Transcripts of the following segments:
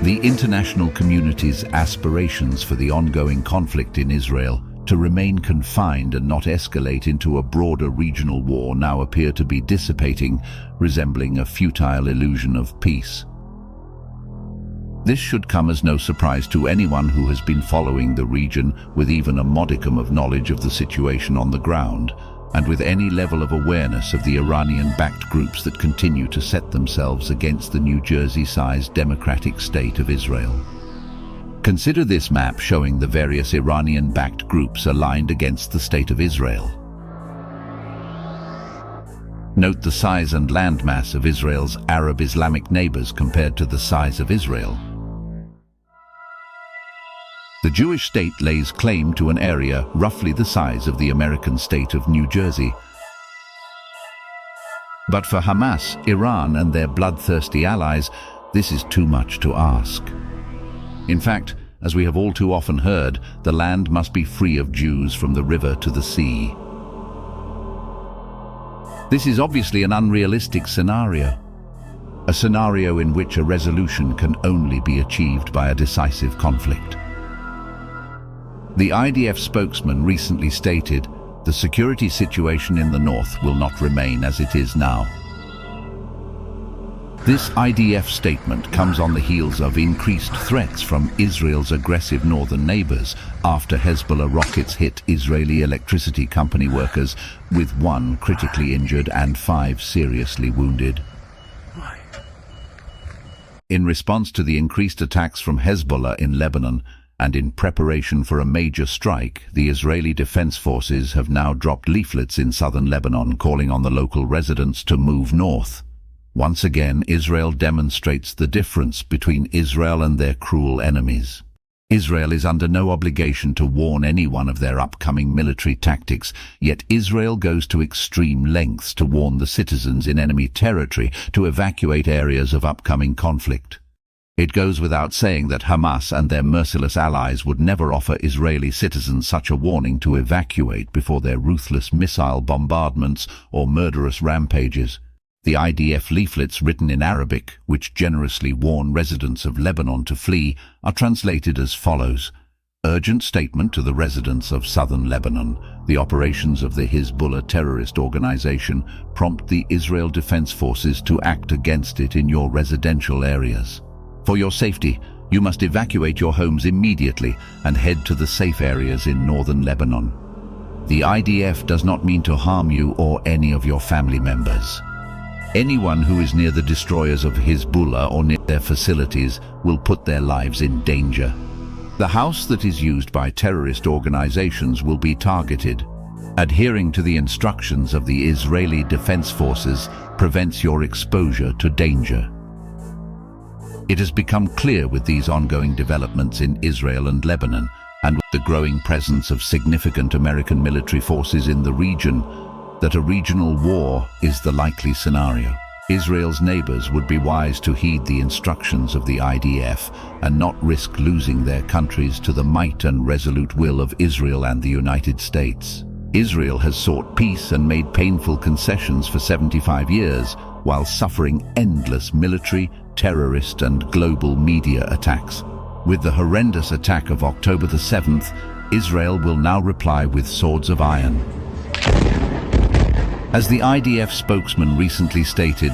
The international community's aspirations for the ongoing conflict in Israel to remain confined and not escalate into a broader regional war now appear to be dissipating, resembling a futile illusion of peace. This should come as no surprise to anyone who has been following the region with even a modicum of knowledge of the situation on the ground, and with any level of awareness of the Iranian-backed groups that continue to set themselves against the New Jersey-sized democratic state of Israel. Consider this map showing the various Iranian-backed groups aligned against the state of Israel. Note the size and landmass of Israel's Arab Islamic neighbors compared to the size of Israel. The Jewish state lays claim to an area roughly the size of the American state of New Jersey. But for Hamas, Iran and their bloodthirsty allies, this is too much to ask. In fact, as we have all too often heard, the land must be free of Jews from the river to the sea. This is obviously an unrealistic scenario, a scenario in which a resolution can only be achieved by a decisive conflict. The IDF spokesman recently stated, "The security situation in the north will not remain as it is now." This IDF statement comes on the heels of increased threats from Israel's aggressive northern neighbors after Hezbollah rockets hit Israeli electricity company workers, with 1 critically injured and 5 seriously wounded. In response to the increased attacks from Hezbollah in Lebanon, and in preparation for a major strike, the Israeli Defense Forces have now dropped leaflets in southern Lebanon calling on the local residents to move north. Once again, Israel demonstrates the difference between Israel and their cruel enemies. Israel is under no obligation to warn anyone of their upcoming military tactics, yet Israel goes to extreme lengths to warn the citizens in enemy territory to evacuate areas of upcoming conflict. It goes without saying that Hamas and their merciless allies would never offer Israeli citizens such a warning to evacuate before their ruthless missile bombardments or murderous rampages. The IDF leaflets written in Arabic, which generously warn residents of Lebanon to flee, are translated as follows. Urgent statement to the residents of southern Lebanon. The operations of the Hezbollah terrorist organization prompt the Israel Defense Forces to act against it in your residential areas. For your safety, you must evacuate your homes immediately and head to the safe areas in northern Lebanon. The IDF does not mean to harm you or any of your family members. Anyone who is near the destroyers of Hezbollah or near their facilities will put their lives in danger. The house that is used by terrorist organizations will be targeted. Adhering to the instructions of the Israeli Defense Forces prevents your exposure to danger. It has become clear with these ongoing developments in Israel and Lebanon, and with the growing presence of significant American military forces in the region, that a regional war is the likely scenario. Israel's neighbors would be wise to heed the instructions of the IDF and not risk losing their countries to the might and resolute will of Israel and the United States. Israel has sought peace and made painful concessions for 75 years, while suffering endless military, terrorist and global media attacks. With the horrendous attack of October the 7th, Israel will now reply with swords of iron. As the IDF spokesman recently stated,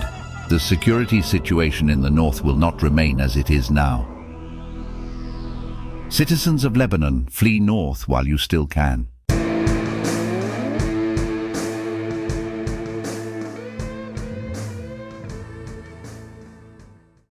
the security situation in the north will not remain as it is now. Citizens of Lebanon, flee north while you still can.